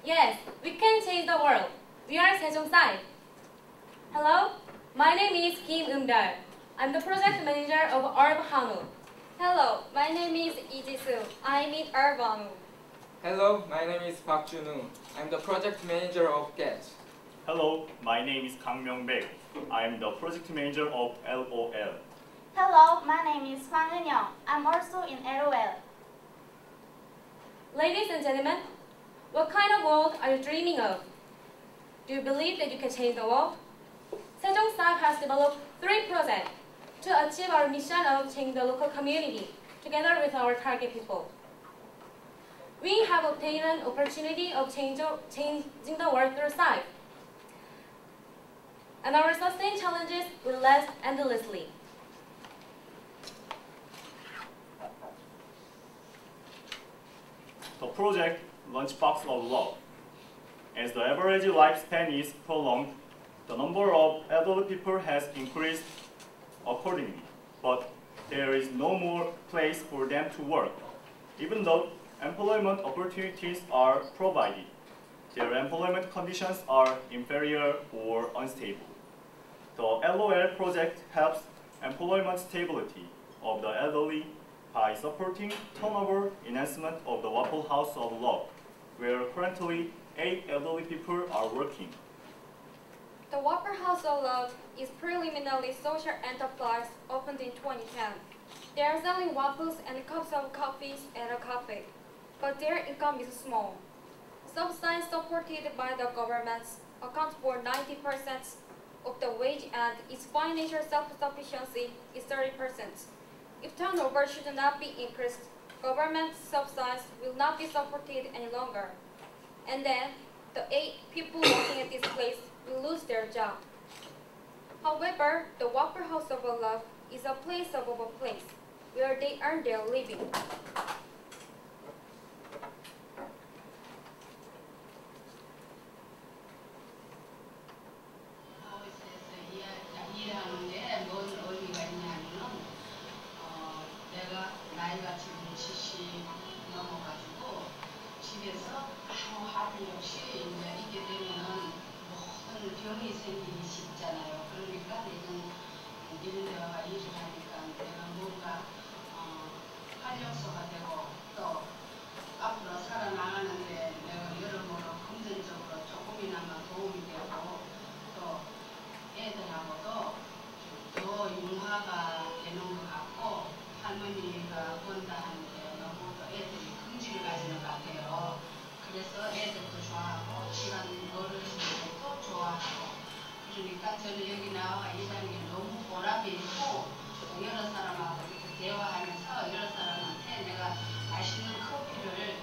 Yes, we can change the world. We are Sejong side. Hello, my name is Kim Eun-dal. I'm the project manager of Orb Hanu. Hello, my name is Lee Ji-soo. I'm in Urban. Hello, my name is Park Jun-woo. I'm the project manager of GET. Hello, my name is Kang Myung-baek. I am the project manager of LOL. Hello, my name is Hwang Eun-young. I'm also in LOL. Ladies and gentlemen, what kind of world are you dreaming of? Do you believe that you can change the world? Sejong staff has developed 3 projects to achieve our mission of changing the local community together with our target people. We have obtained an opportunity of changing the world through science, and our sustained challenges will last endlessly. The project Lunchbox of Love. As the average lifespan is prolonged, the number of elderly people has increased accordingly, but there is no more place for them to work. Even though employment opportunities are provided, their employment conditions are inferior or unstable. The LOL project helps employment stability of the elderly by supporting turnover enhancement of the Waffle House of Love, where currently 8 elderly people are working. The Waffle House of Love is preliminary social enterprise opened in 2010. They are selling waffles and cups of coffees at a cafe, but their income is small. Subsidies supported by the government account for 90% of the wage, and its financial self-sufficiency is 30%. If turnover should not be increased, government subsidies will not be supported any longer. And then, the 8 people working at this place will lose their job. However, the Waffle House of Love is a place above a place, where they earn their living. 일하는데 뭔 의미가 있냐면은 내가 나이가 지금 70 넘어가지고 집에서 아무 활동 없이 이제 있게 되면은 모든 병이 생기기 쉽잖아요. 그러니까 이런 데와 일을 하니까 내가 뭔가 활력소가 되고 또 앞으로 살아나가는데 내가 여러모로 금전적으로 조금이나마 도움이 되고 또 애들하고도 더 융화가 되는 것 같고 할머니가 본다 하는데 너무 또 애들이 긍지를 가지는 것 같아요. 그래서 애들도 좋아하고 시간 어르신들도 좋아하고 그러니까 저는 여기 나와 일하는 게 너무 보람이 있고 여러 사람하고 이렇게 대화하면서 여러 사람한테 내가 맛있는 커피를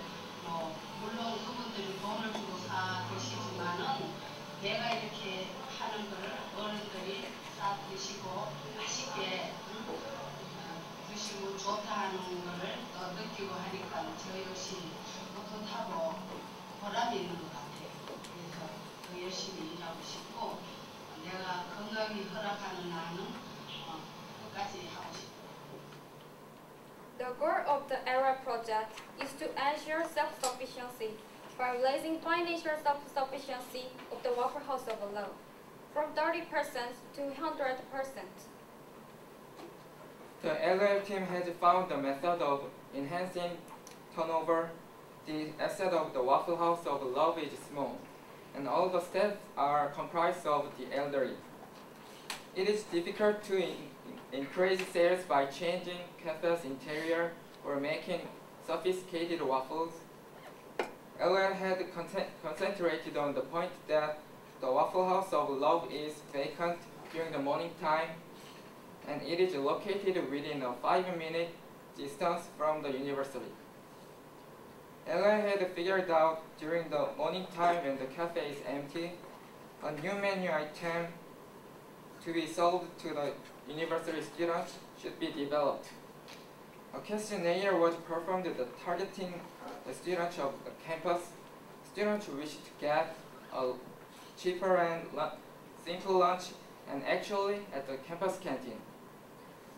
물론 그분들이 돈을 주고 사 드시지만은 내가 이렇게 하는 거를 어른들이 사 드시고 맛있게 드시고 좋다 하는 거를 또 느끼고 하니까 저 역시 뿌듯하고 보람이 있는 것 같아요. 그래서 더 열심히 일하고 싶고 내가 건강이 허락하는 한은 끝까지 하고 싶어요. The goal of the ERA project is to ensure self-sufficiency by raising financial self-sufficiency of the Waffle House of Love from 30% to 100%. The LOL team has found the method of enhancing turnover. The asset of the Waffle House of Love is small, and all the staff are comprised of the elderly. It is difficult to increase sales by changing cafe's interior or making sophisticated waffles. LOL had concentrated on the point that the Waffle House of Love is vacant during the morning time, and it is located within a 5-minute distance from the university. LOL had figured out during the morning time when the cafe is empty, a new menu item to be sold to the university students should be developed. A questionnaire was performed targeting the students of the campus. Students who wish to get a cheaper and simple lunch and actually at the campus canteen.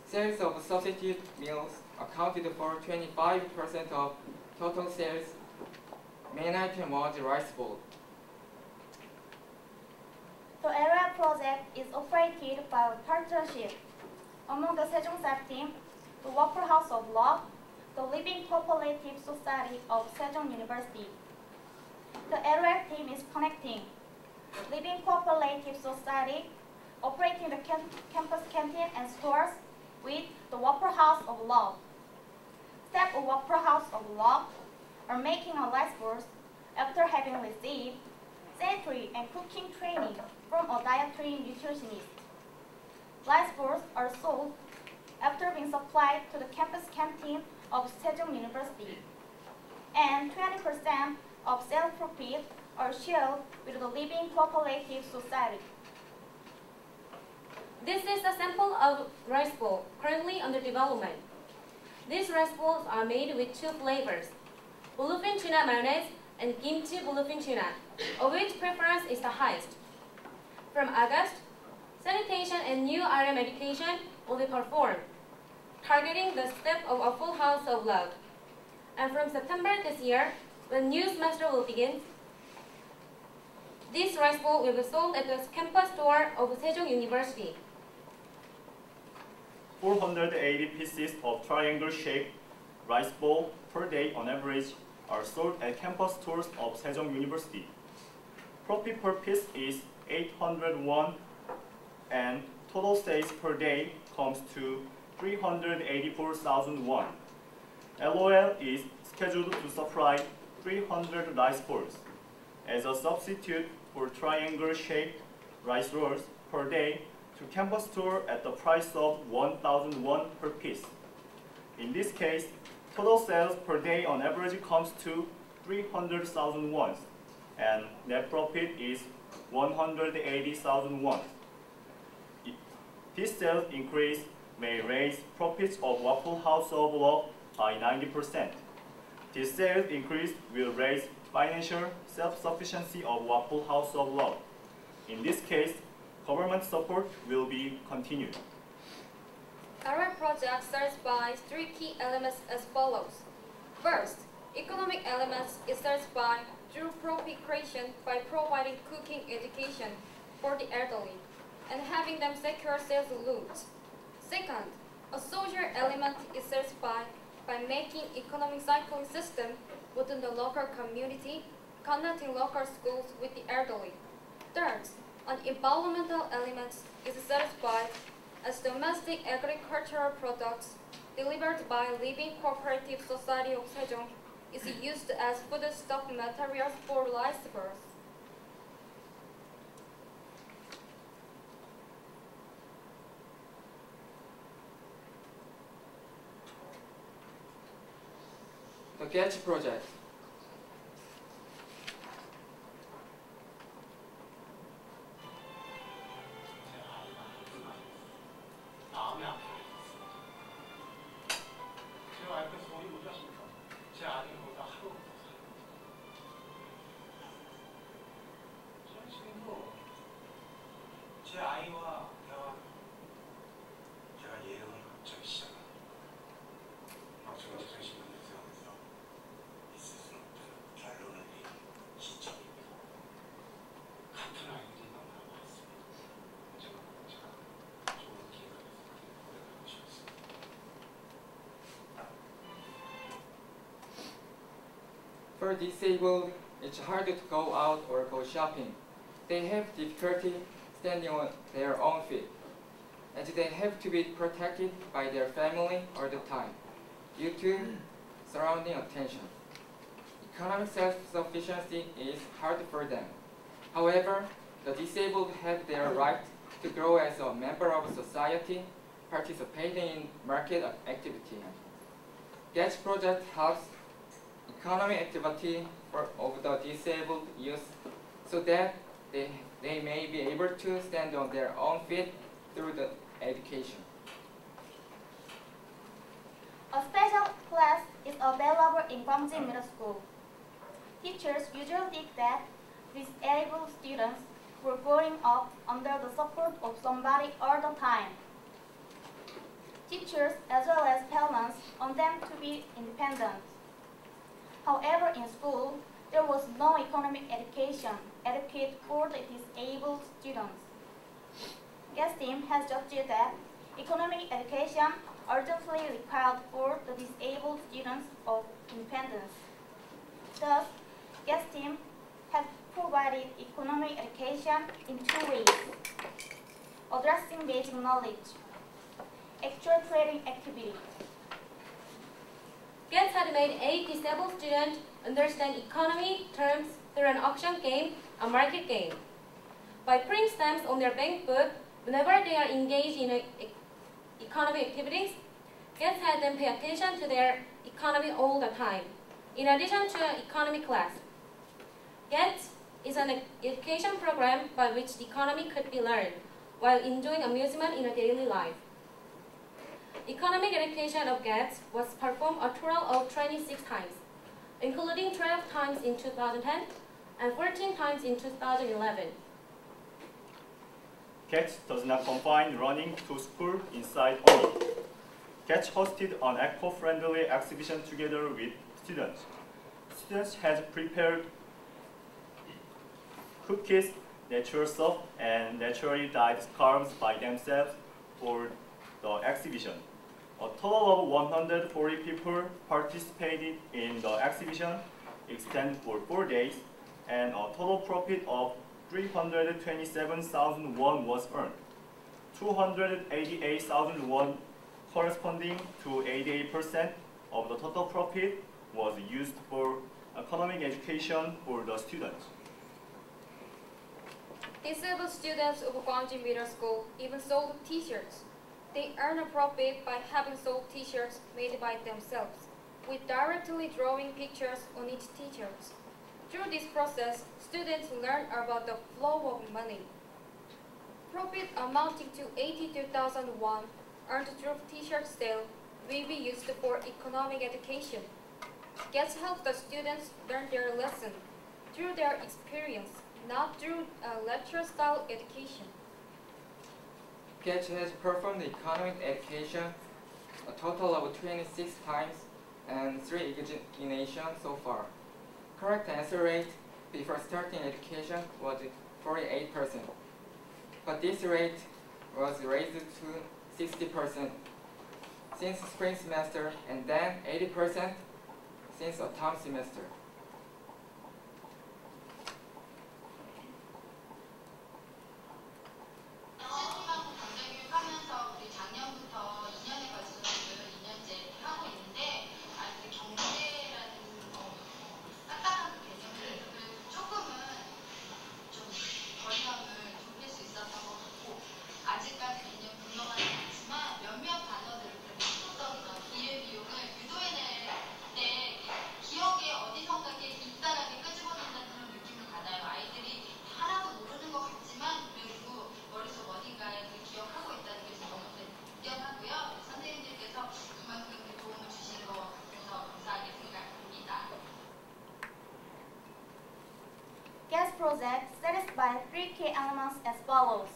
Sales of substitute meals accounted for 25% of total sales Main item was rice bowl. The area project is operated by a partnership among the Sejong Staff Team, the Waffle House of Love, the Living Cooperative Society of Sejong University. The area team is connecting the Living Cooperative Society, operating the campus canteen and stores, with the Waffle House of Love. Staff of Waffle House of Love are making a rice bowl after having received sanitary and cooking training from a dietary nutritionist. Rice bowls are sold after being supplied to the campus canteen of Sejong University, and 20% of sales profit are shared with the Living Cooperative Society. This is a sample of rice bowl currently under development. These rice bowls are made with two flavors, bluefin tuna mayonnaise and kimchi bluefin tuna, of which preference is the highest. From August, sanitation and new item education will be performed, targeting the staff of a full house of love. And from September this year, when new semester will begin, this rice bowl will be sold at the campus store of Sejong University. 480 pieces of triangle-shaped rice bowl per day on average are sold at campus stores of Sejong University. Profit per piece is 800 won, and total sales per day comes to 384,000 won. LOL is scheduled to supply 300 rice bowls as a substitute for triangle-shaped rice rolls per day to campus store at the price of 1,000 won per piece. In this case, total sales per day on average comes to 300,000 won, and net profit is 180,000 won. This sales increase may raise profits of Waffle House of Love by 90%. This sales increase will raise financial self-sufficiency of Waffle House of Love. In this case, government support will be continued. Our project starts by three key elements as follows. First, economic elements is started by through profit creation by providing cooking education for the elderly and having them secure sales routes. Second, a social element is started by making economic cycling system within the local community, connecting local schools with the elderly. Third, an environmental element is satisfied as domestic agricultural products delivered by Living Cooperative Society of Sejong is used as foodstuff materials for rice bowls. The Catch Project. 마음이 아파요. 제 와이프 소리 못 하십니까? 제 아들보다 하루 더 살아요. 저는 지금도 제 아이와 대화, 제가 예능을 갑자기 시작합니다. 막 제가 자존심 있는 생각에서 있을 수 없다는 결론을 내린 시점입니다. 같은 아이들이 너무나 많습니다. 제가 좋은 기회가 됐으면 노력하고 싶습니다. For disabled, it's hard to go out or go shopping. They have difficulty standing on their own feet, and they have to be protected by their family all the time due to surrounding attention. Economic self-sufficiency is hard for them. However, the disabled have their right to grow as a member of society, participating in market activity. Catch project helps economic activity of the disabled youth so that they may be able to stand on their own feet through the education. A special class is available in Gwangjin Middle School. Teachers usually think that disabled students were growing up under the support of somebody all the time. Teachers as well as parents want them to be independent. However, in school, there was no economic education adequate for the disabled students. GET's team has judged that economic education urgently required for the disabled students of independence. Thus, GET's team has provided economic education in 2 ways: addressing basic knowledge, actual trading activity. GETS had made 8 disabled students understand economy terms through an auction game, a market game. By putting stamps on their bank book whenever they are engaged in economic activities, GETS had them pay attention to their economy all the time, in addition to an economy class. GETS is an education program by which the economy could be learned while enjoying amusement in a daily life. Economic education of GETS was performed a total of 26 times, including 12 times in 2010 and 14 times in 2011. GETS does not confine running to school inside only. GETS hosted an eco-friendly exhibition together with students. Students had prepared cookies, natural soap, and naturally dyed scarves by themselves for the exhibition. A total of 140 people participated in the exhibition, extended for 4 days, and a total profit of 327,000 won was earned. 288,000 won, corresponding to 88% of the total profit, was used for economic education for the students. Disabled students of Gwangjin Middle School even sold t-shirts. They earn a profit by having sold t-shirts made by themselves, with directly drawing pictures on each t-shirt. Through this process, students learn about the flow of money. Profit amounting to 82,000 won earned through t-shirt sale will be used for economic education. GETS helps the students learn their lesson through their experience, not through a lecture-style education. GETS has performed economic education a total of 26 times and 3 examinations so far. Correct answer rate before starting education was 48%, but this rate was raised to 60% since spring semester and then 80% since autumn semester. 하면서 우리 작년부터 2년에 걸쳐서 지금 2년째 하고 있는데 아직 경제라는 딱딱한 개념을 조금은 좀 거리감을 좁힐 수 있었던 것 같고 아직까지 개념 분명하지 않지만 몇몇 단어들을 그래도 시도성이나 기회비용을 유도해낼 때 기억에 어디선가 입단하게 끄집어낸다는 그런 느낌을 받아요. 아이들이 하나도 모르는 것 같지만 그래도 머릿속 어딘가에 기억하고 있다는 게 너무 느껴하고요. 선생님들께서 그만큼 도움을 주시는 것 같아서 감사하게 생각합니다. GETS project satisfies 3 key elements as follows.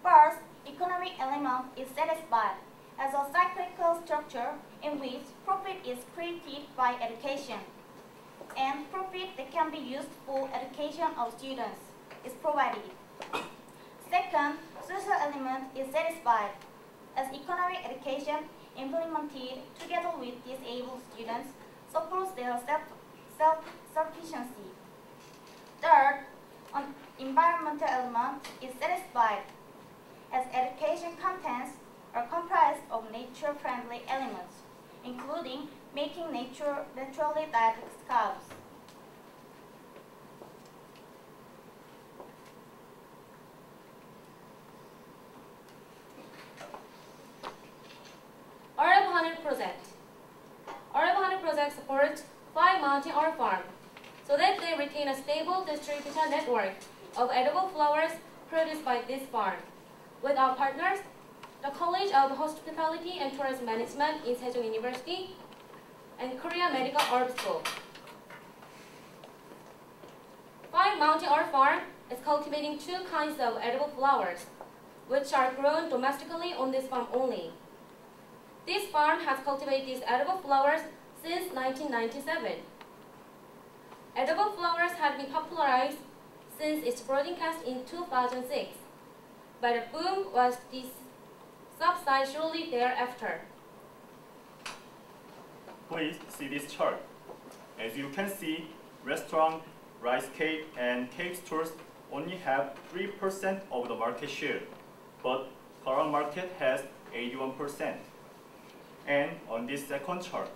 First, economic element is satisfied as a cyclical structure in which profit is created by education, and profit that can be used for education of students is provided. Second, social element is satisfied as economic education implemented together with disabled students supports their self-sufficiency. Third, an environmental element is satisfied as education contents are comprised of nature-friendly elements, including making naturally dyed scarves. Arab Honey Project. Arab Honey Project supports 5 mountain oil farms so that they retain a stable distribution network of edible flowers produced by this farm. With our partners, the College of Hospitality and Tourism Management in Sejong University and Korea Medical Art School. 5 Mountain Oil Farm is cultivating 2 kinds of edible flowers, which are grown domestically on this farm only. This farm has cultivated these edible flowers since 1997. edible flowers had been popularized since its broadcast in 2006, but the boom was subsided shortly thereafter. Please see this chart. As you can see, restaurant, rice cake, and cake stores only have 3% of the market share, but current market has 81%. And on this second chart,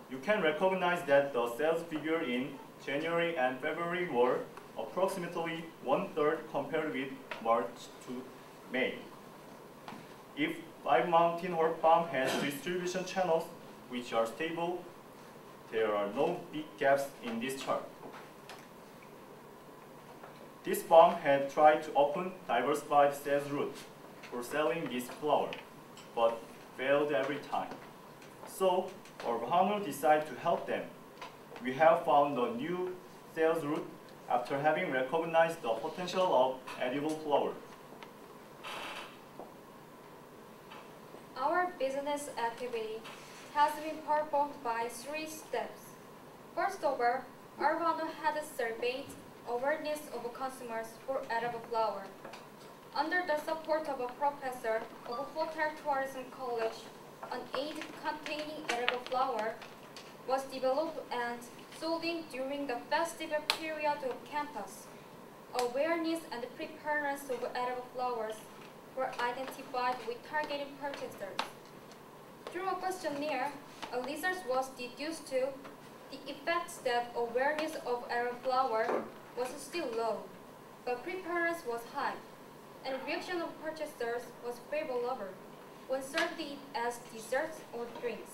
you can recognize that the sales figure in January and February were approximately 1/3 compared with March to May. If Five Mountain Hort Farm has distribution channels which are stable, there are no big gaps in this chart. This farm had tried to open diversified sales routes for selling this flower, but failed every time. So, Orbhano decided to help them. We have found a new sales route after having recognized the potential of edible flower. Our business activity has been performed by 3 steps. First of all, Orbhano had surveyed awareness of consumers for edible flower. Under the support of a professor of Hotel Tourism College, an aid containing edible flower was developed and sold during the festival period of campus. Awareness and preparedness of edible flowers were identified with targeted purchasers. Through a questionnaire, a research was deduced to the effect that awareness of edible flower was still low, but preparedness was high, and reaction of purchasers was favorable when served as desserts or drinks.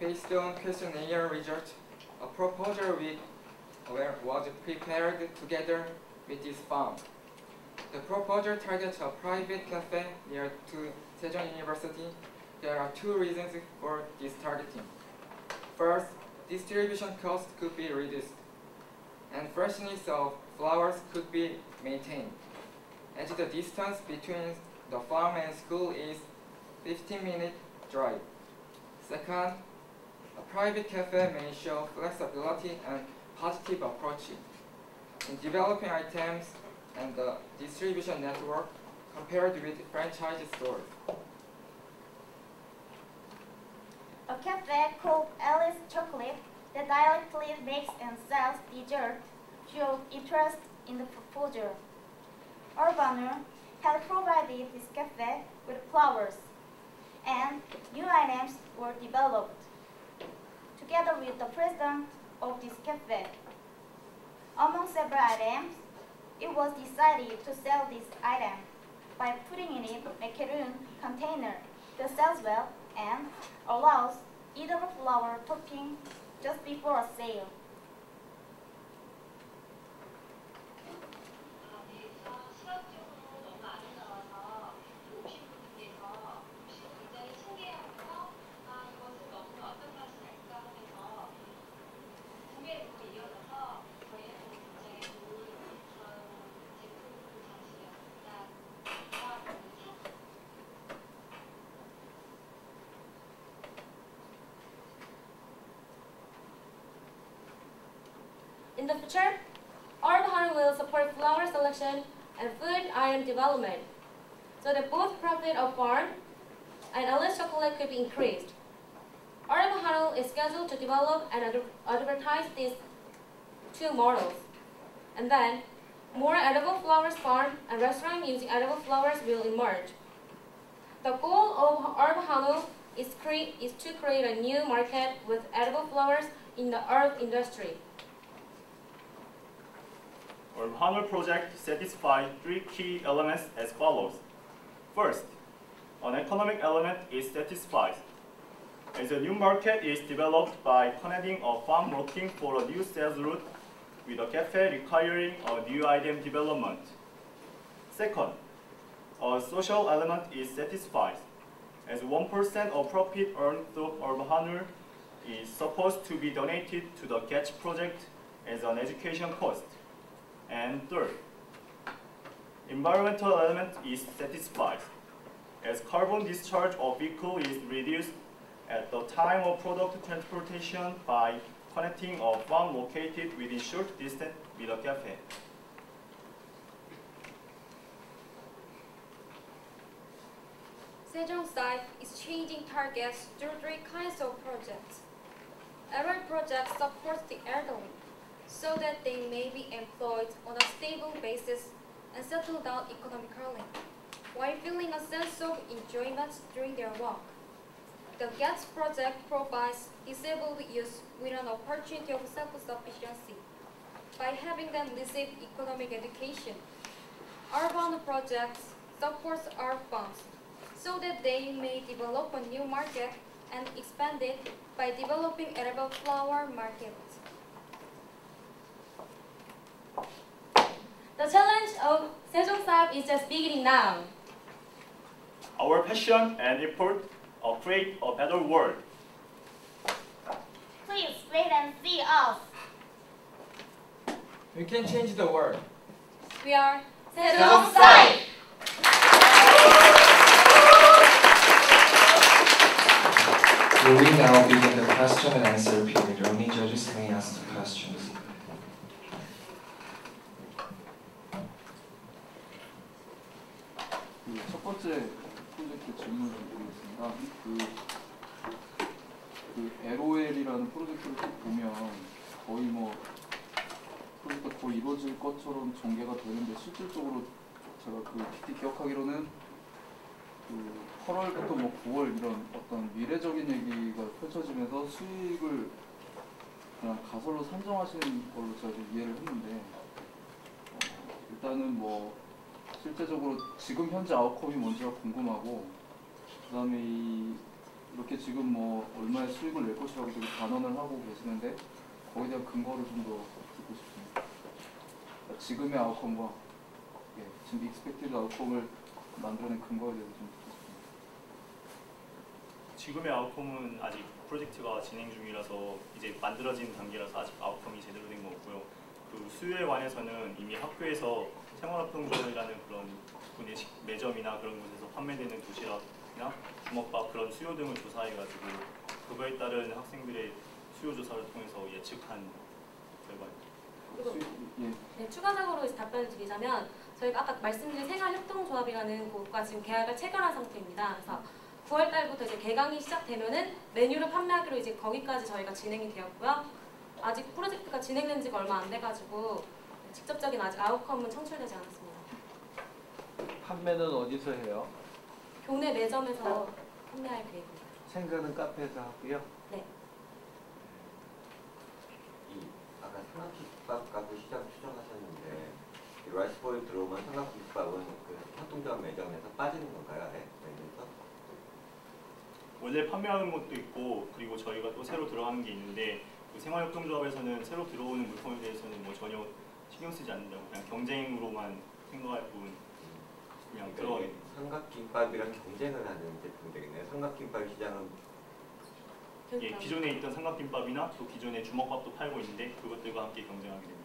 Based on questionnaire result, a proposal was prepared together with this farm. The proposal targets a private cafe near to Sejong University. There are 2 reasons for this targeting. First, distribution costs could be reduced, and freshness of flowers could be maintained, as the distance between the farm and school is 15-minute drive. Second, a private cafe may show flexibility and positive approach in developing items and the distribution network compared with franchise stores. A cafe called Alice Chocolate that directly makes and sells dessert showed interest in the proposal. Orbhano had provided this cafe with flowers, and new items were developed. Together with the president of this cafe, among several items, it was decided to sell this item by putting in it a macaroon container that sells well and allows edible flower topping just before a sale. In the future, Orbhano will support flower selection and food item development, so that both profit of farm and Alice Chocolate could be increased. Orbhano is scheduled to develop and advertise these 2 models, and then more edible flowers farm and restaurant using edible flowers will emerge. The goal of Orbhano is to create a new market with edible flowers in the herb industry. Orbhano project satisfies 3 key elements as follows. First, an economic element is satisfied, as a new market is developed by connecting a farm looking for a new sales route with a cafe requiring a new item development. Second, a social element is satisfied, as 1% of profit earned through Orbhano is supposed to be donated to the Catch project as an education cost. And third, environmental element is satisfied, as carbon discharge of vehicle is reduced at the time of product transportation by connecting a farm located within short distance with a cafe. Sejong site is changing targets through 3 kinds of projects. Every project supports the elderly so that they may be employed on a stable basis and settle down economically, while feeling a sense of enjoyment during their work. The GETS project provides disabled youth with an opportunity of self-sufficiency by having them receive economic education. Urban projects supports our funds so that they may develop a new market and expand it by developing edible flower markets. The challenge of Sejong Sab is just beginning now. Our passion and effort create a better world. Please wait and see us. We can change the world. We are Sejong Sab! We will now begin the question and answer period. Only judges may ask the questions. 첫 번째 프로젝트 질문을 드리겠습니다. 그 LOL이라는 프로젝트를 쭉 보면 거의 뭐 프로젝트가 거의 이루어질 것처럼 전개가 되는데 실질적으로 제가 그 깊이 기억하기로는 그 8월부터 뭐 9월 이런 어떤 미래적인 얘기가 펼쳐지면서 수익을 그냥 가설로 산정하시는 걸로 제가 좀 이해를 했는데 일단은 뭐 실제적으로 지금 현재 아웃컴이 뭔지가 궁금하고 그 다음에 이렇게 지금 뭐 얼마의 수익을 낼 것이라고 되게 단언을 하고 계시는데 거기에 대한 근거를 좀 더 듣고 싶습니다. 그러니까 지금의 아웃컴과 지금 익스펙티드 아웃컴을 만들어낸 근거에 대해서 좀 듣고 싶습니다. 지금의 아웃컴은 아직 프로젝트가 진행 중이라서 이제 만들어진 단계라서 아직 아웃컴이 제대로 된 거 없고요. 그 수요에 관해서는 이미 학교에서 생활협동조합이라는 그런 분의 매점이나 그런 곳에서 판매되는 도시락이나 주먹밥 그런 수요 등을 조사해가지고 그거에 따른 학생들의 수요 조사를 통해서 예측한 결과입니다. 네, 추가적으로 이제 답변을 드리자면 저희가 아까 말씀드린 생활협동조합이라는 곳과 지금 계약을 체결한 상태입니다. 그래서 9월 달부터 이제 개강이 시작되면은 메뉴를 판매하기로 이제 거기까지 저희가 진행이 되었고요. 아직 프로젝트가 진행된 지가 얼마 안 돼가지고 직접적인 아직 아웃컴은 청출되지 않았습니다. 판매는 어디서 해요? 교내 매점에서 판매할 계획입니다. 생산은 카페에서 하고요. 네. 아까 삼각김밥 값을 시장 추정하셨는데 라이스볼이 들어오면 삼각김밥은 그 협동조합 매점에서 빠지는 건가요? 아예? 매점에서? 원래 판매하는 것도 있고 그리고 저희가 또 새로 들어가는 게 있는데 그 생활협동조합에서는 새로 들어오는 물품에 대해서는 뭐 전혀 신경 쓰지 않는다고 그냥 경쟁으로만 생각할 뿐 그냥 들어가게. 삼각김밥이랑 경쟁을 하는 제품이 되겠네요. 삼각김밥 시장은 예, 기존에 있던 삼각김밥이나 또 기존의 주먹밥도 팔고 있는데 그것들과 함께 경쟁하게 됩니다.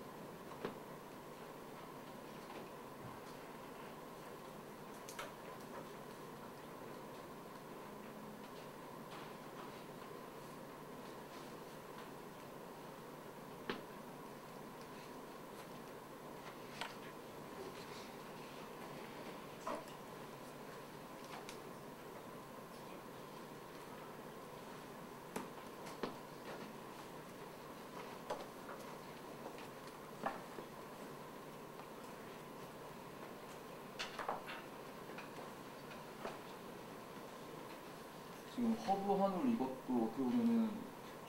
지금 허브 한울 이것도 어떻게 보면은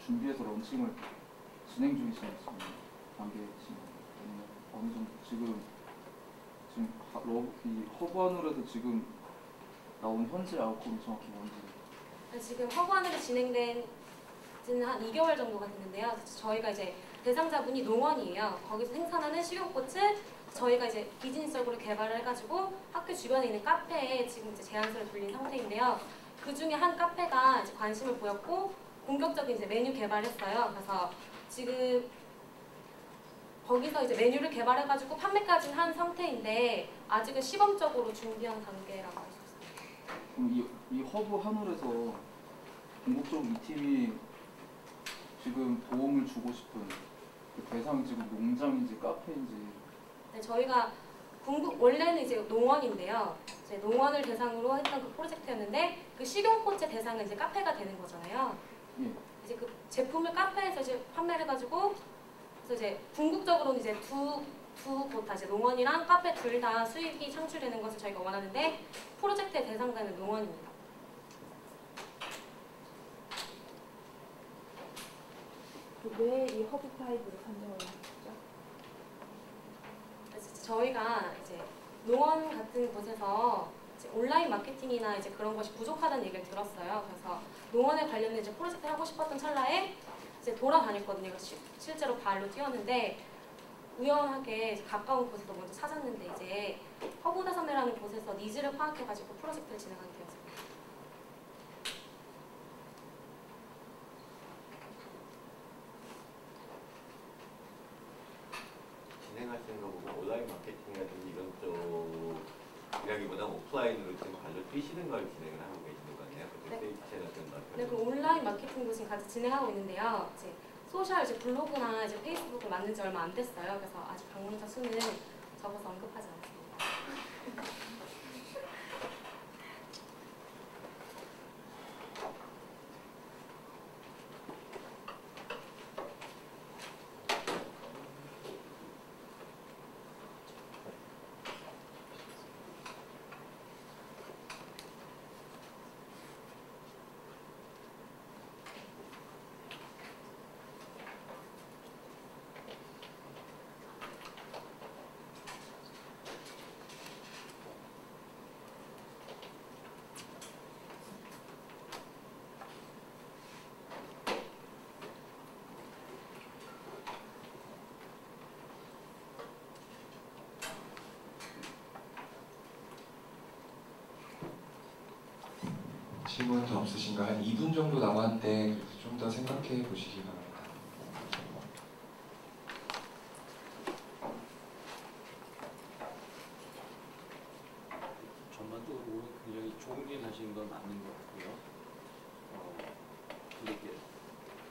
준비해서 런칭을 진행 중이신 것 같습니다. 단계이신 어느 정도 지금 이 허브 한울에서 지금 나온 현재 아웃컴이 정확히 뭔지. 지금 허브하늘이 진행된 지는 한 2개월 정도가 됐는데요. 저희가 이제 대상자분이 농원이에요. 거기서 생산하는 식용꽃을 저희가 이제 비즈니스적으로 개발을 해가지고 학교 주변에 있는 카페에 지금 이제 제안서를 돌린 상태인데요. 그 중에 한 카페가 이제 관심을 보였고 본격적인 이제 메뉴 개발했어요. 그래서 지금 거기서 이제 메뉴를 개발해가지고 판매까지는 한 상태인데 아직은 시범적으로 준비한 단계라고 할 수 있습니다. 그럼 이 허브 한울에서 궁극적으로 이 팀이 지금 도움을 주고 싶은 그 대상 지금 농장인지 카페인지. 네, 저희가 원래는 이제 농원인데요. 이제 농원을 대상으로 했던 그 프로젝트였는데 그 식용꽃의 대상은 이제 카페가 되는 거잖아요. 예. 이제 그 제품을 카페에서 이제 판매를 해가지고 그래서 이제 궁극적으로는 이제 두 곳 다 이제 농원이랑 카페 둘 다 수익이 창출되는 것을 저희가 원하는데 프로젝트의 대상자는 농원입니다. 왜 이 허브5를 선정을 하셨죠? 그래서 저희가 이제 농원 같은 곳에서 이제 온라인 마케팅이나 이제 그런 것이 부족하다는 얘기를 들었어요. 그래서 농원에 관련된 이제 프로젝트를 하고 싶었던 찰나에 이제 돌아다녔거든요. 실제로 발로 뛰었는데 우연하게 이제 가까운 곳에서 먼저 찾았는데 이제 허브다섬이라는 곳에서 니즈를 파악해가지고 프로젝트를 진행하게 되었습니다. 진행하시는 거 보면 온라인 마케팅이라든지 이런 쪽이라기보다 오프라인으로 지금 발로 뛰시는 걸 진행을 하고 계시는 거네요. 네. 세이프 채널 좀 네, 그 온라인 마케팅도 지금 같이 진행하고 있는데요. 이제 소셜 이제 블로그나 이제 페이스북을 만든 지 얼마 안 됐어요. 그래서 아직 방문자 수는 적어서 언급하지 않습니다. 질문 더 없으신가? 한 2분 정도 남았는데 좀 더 생각해 보시기 바랍니다. 전반적으로 굉장히 좋은 일 하시는 건 맞는 것 같고요. 이렇게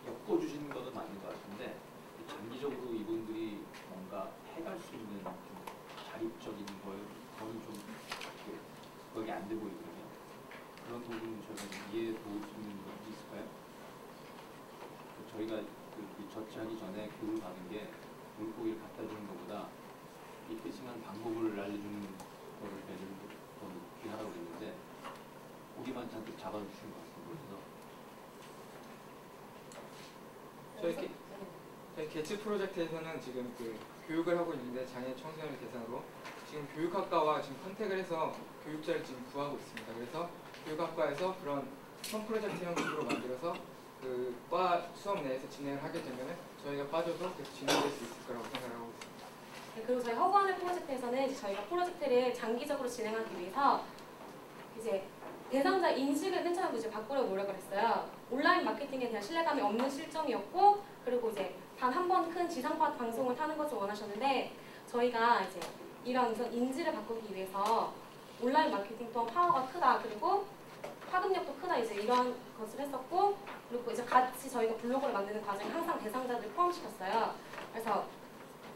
엮어주시는 것은 맞는 것 같은데 장기적으로 이분들이 뭔가 해갈 수 있는 좀 자립적인 거는 좀 거기 안 돼 보이거든요. 그런 부분은 저희가 이해해 볼 수 있는 건 있을까요? 저희가 저치하기 전에 교육을 받는 게 물고기를 갖다 주는 것보다 이 끄심한 방법을 알려주는 거를 배를 더 높게 하라고 했는데 우리만 잔뜩 잡아주신 것 같습니다. 저희 개츠 프로젝트에서는 지금 그 교육을 하고 있는데 장애 청소년을 대상으로 지금 교육학과와 지금 컨택을 해서 교육자를 지금 구하고 있습니다. 그래서 교육학과에서 그런 선 프로젝트 형식으로 만들어서 그 과 수업 내에서 진행을 하게 되면 저희가 빠져도 계속 진행될 수 있을 거라고 생각하고 있습니다. 네, 그리고 저희 허브하늘 프로젝트에서는 이제 저희가 프로젝트를 장기적으로 진행하기 위해서 이제 대상자 인식을 맨 처음에 이제 바꾸려고 노력을 했어요. 온라인 마케팅에 대한 신뢰감이 없는 실정이었고, 그리고 이제 단 한 번 큰 지상파 방송을 타는 것을 원하셨는데 저희가 이제 이런 우선 인지를 바꾸기 위해서 온라인 마케팅 또한 파워가 크다, 그리고 파급력도 크다, 이제 이런 것을 했었고, 그리고 이제 같이 저희가 블로그를 만드는 과정에 항상 대상자들을 포함시켰어요. 그래서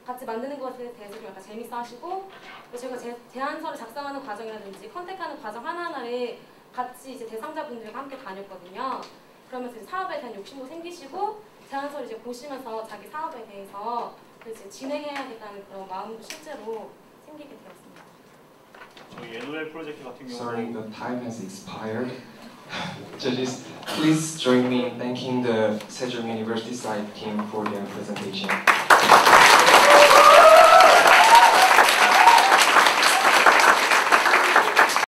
같이 만드는 것에 대해서 좀 약간 재밌어 하시고, 저희가 제안서를 작성하는 과정이라든지 컨택하는 과정 하나하나를 같이 이제 대상자분들과 함께 다녔거든요. 그러면서 이제 사업에 대한 욕심도 생기시고, 제안서를 이제 보시면서 자기 사업에 대해서 이제 진행해야겠다는 그런 마음도 실제로 생기게 되었습니다. 저희 애노엘 프로젝트 같은 경우 Sorry, the time has expired. Judges, please join me in thanking the Sejong University site team for their presentation.